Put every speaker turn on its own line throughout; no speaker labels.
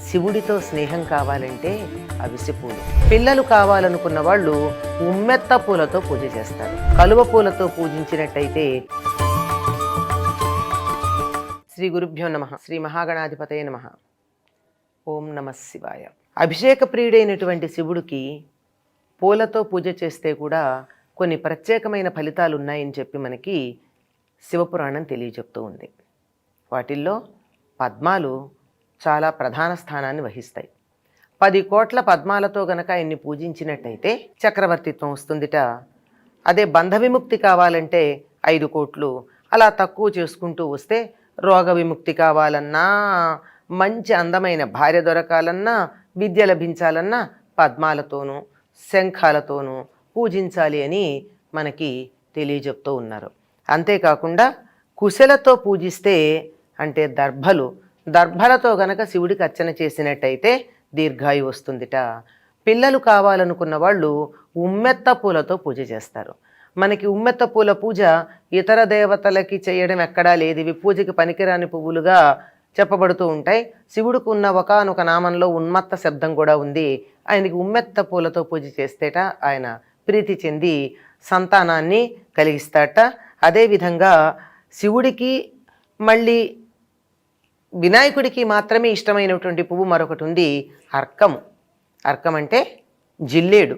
శివుడితో స్నేహం కావాలంటే అవిసె పూలు. పిల్లలు కావాలనుకున్న వాళ్ళు ఉమ్మెత్త పూలతో పూజ చేస్తారు. కలువ పూలతో పూజించినట్టయితే. శ్రీ గురుభ్యో నమః. శ్రీ మహాగణాధిపతయే నమః. ఓం నమః శివాయ. అభిషేక ప్రియుడైనటువంటి శివుడికి పూలతో పూజ చేస్తే కూడా కొన్ని ప్రత్యేకమైన ఫలితాలు ఉన్నాయని చెప్పి మనకి శివపురాణం తెలియజెప్తూ ఉంది. వాటిల్లో పద్మాలు చాలా ప్రధాన స్థానాన్ని వహిస్తాయి. 10 కోట్ల పద్మాలతో గనక ఆయన్ని పూజించినట్టయితే చక్రవర్తిత్వం వస్తుందిట. అదే బంధ విముక్తి కావాలంటే 5 కోట్లు, అలా తక్కువ చేసుకుంటూ వస్తే రోగ విముక్తి కావాలన్నా, మంచి అందమైన భార్య దొరకాలన్నా, విద్య లభించాలన్నా పద్మాలతోనూ శంఖాలతోనూ పూజించాలి అని మనకి తెలియజెప్తూ ఉన్నారు. అంతేకాకుండా కుశలతో పూజిస్తే అంటే దర్భలతో గనక శివుడికి అర్చన చేసినట్టయితే దీర్ఘాయు వస్తుందిట. పిల్లలు కావాలనుకున్న వాళ్ళు ఉమ్మెత్త పూలతో పూజ చేస్తారు. మనకి ఉమ్మెత్త పూల పూజ ఇతర దేవతలకి చేయడం ఎక్కడా లేదు. ఇవి పూజకి పనికిరాని పువ్వులుగా చెప్పబడుతూ ఉంటాయి. శివుడికి ఉన్న ఒకానొక నామంలో ఉన్మత్త శబ్దం కూడా ఉంది. ఆయనకి ఉమ్మెత్త పూలతో పూజ చేస్తేట ఆయన ప్రీతి చెంది సంతానాన్ని కలిగిస్తాట. అదేవిధంగా శివుడికి మళ్ళీ వినాయకుడికి మాత్రమే ఇష్టమైనటువంటి పువ్వు మరొకటి ఉంది, అర్కము. అర్కం అంటే జిల్లేడు.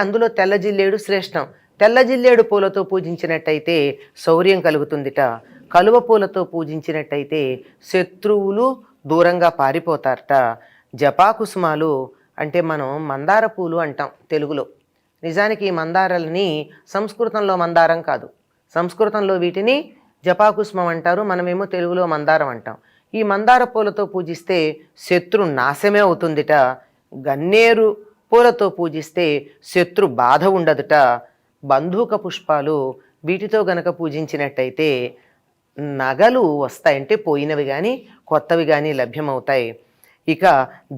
అందులో తెల్ల జిల్లేడు శ్రేష్టం. తెల్ల జిల్లేడు పూలతో పూజించినట్టయితే శౌర్యం కలుగుతుందిట. కలువ పూలతో పూజించినట్టయితే శత్రువులు దూరంగా పారిపోతారట. జపాకుసుమాలు అంటే మనం మందార పూలు అంటాం తెలుగులో. నిజానికి ఈ మందారాలని సంస్కృతంలో మందారం కాదు, సంస్కృతంలో వీటిని జపాకుసుమం అంటారు, మనమేమో తెలుగులో మందారం అంటాం. ఈ మందార పూలతో పూజిస్తే శత్రు నాశమే అవుతుందిట. గన్నేరు పూలతో పూజిస్తే శత్రు బాధ ఉండదుట. బంధూక పుష్పాలు వీటితో గనక పూజించినట్టయితే నగలు వస్తాయంటే పోయినవి కానీ కొత్తవి కానీ లభ్యమవుతాయి. ఇక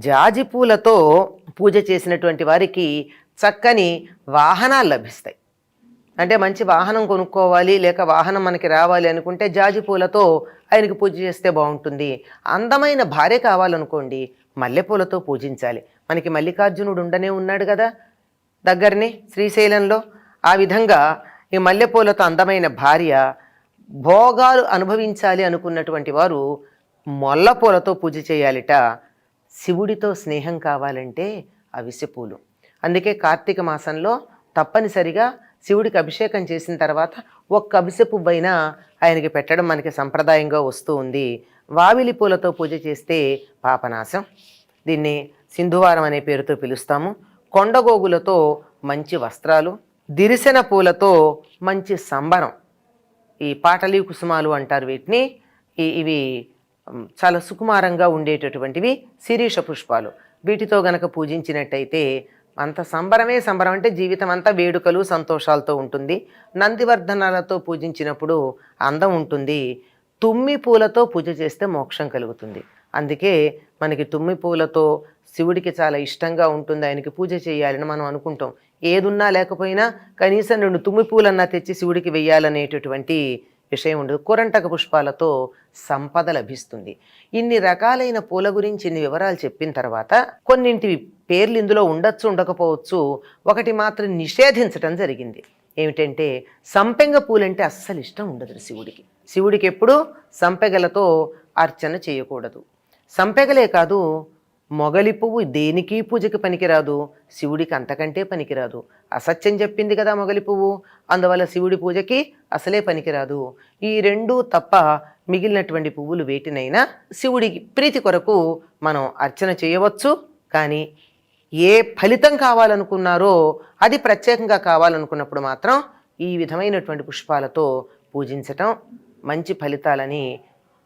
జాజి పూలతో పూజ చేసినటువంటి వారికి చక్కని వాహనాలు లభిస్తాయి. అంటే మంచి వాహనం కొనుక్కోవాలి, లేక వాహనం మనకి రావాలి అనుకుంటే జాజి పూలతో ఆయనకి పూజ చేస్తే బాగుంటుంది. అందమైన భార్య కావాలనుకోండి మల్లెపూలతో పూజించాలి. మనకి మల్లికార్జునుడు ఉండనే ఉన్నాడు కదా దగ్గరనే శ్రీశైలంలో. ఆ విధంగా ఈ మల్లెపూలతో అందమైన భార్య, భోగాలు అనుభవించాలి అనుకున్నటువంటి వారు మొల్లపూలతో పూజ చేయాలిట. శివుడితో స్నేహం కావాలంటే అవిసె పూలు. అందుకే కార్తీక మాసంలో తప్పనిసరిగా శివుడికి అభిషేకం చేసిన తర్వాత ఒక్క అవిసె పువ్వైనా ఆయనకి పెట్టడం మనకి సంప్రదాయంగా వస్తూ ఉంది. వావిలి పూలతో పూజ చేస్తే పాపనాశం. దీన్ని సింధువారం అనే పేరుతో పిలుస్తాము. కొండగోగులతో మంచి వస్త్రాలు, దిరిసెన పూలతో మంచి సంబరం, ఈ పాటలీ కుసుమాలు అంటారు వీటిని. ఇవి చాలా సుకుమారంగా ఉండేటటువంటివి శిరీష పుష్పాలు. వీటితో గనక పూజించినట్టయితే అంత సంబరమే సంబరం. అంటే జీవితం అంతా వేడుకలు సంతోషాలతో ఉంటుంది. నందివర్ధనాలతో పూజించినప్పుడు అందం ఉంటుంది. తుమ్మి పూలతో పూజ చేస్తే మోక్షం కలుగుతుంది. అందుకే మనకి తుమ్మి పూలతో శివుడికి చాలా ఇష్టంగా ఉంటుంది, ఆయనకి పూజ చేయాలని మనం అనుకుంటాం. ఏదున్నా లేకపోయినా కనీసం 2 తుమ్మి పూలన్నా తెచ్చి శివుడికి వెయ్యాలనేటటువంటి విషయం ఉండదు. కూరంటక పుష్పాలతో సంపద లభిస్తుంది. ఇన్ని రకాలైన పూల గురించి ఇన్ని వివరాలు చెప్పిన తర్వాత కొన్నింటి పేర్లు ఇందులో ఉండొచ్చు ఉండకపోవచ్చు. ఒకటి మాత్రం నిషేధించటం జరిగింది. ఏమిటంటే సంపెంగ పూలంటే అస్సలు ఇష్టం ఉండదు శివుడికి. శివుడికి ఎప్పుడూ సంపెగలతో అర్చన చేయకూడదు. సంపెగలే కాదు, మొగలి పువ్వు దేనికి పూజకి పనికిరాదు, శివుడికి అంతకంటే పనికిరాదు. అసత్యం చెప్పింది కదా మొగలి పువ్వు, అందువల్ల శివుడి పూజకి అసలే పనికిరాదు. ఈ 2 తప్ప మిగిలినటువంటి పువ్వులు వేటినైనా శివుడికి ప్రీతి కొరకు మనం అర్చన చేయవచ్చు. కానీ ఏ ఫలితం కావాలనుకున్నారో అది ప్రత్యేకంగా కావాలనుకున్నప్పుడు మాత్రం ఈ విధమైనటువంటి పుష్పాలతో పూజించటం మంచి ఫలితాలని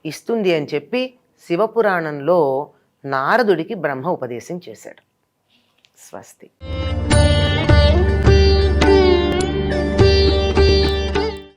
ఇస్తుంది అని చెప్పి శివపురాణంలో నారదుడికి బ్రహ్మ ఉపదేశం చేశాడు. స్వస్తి.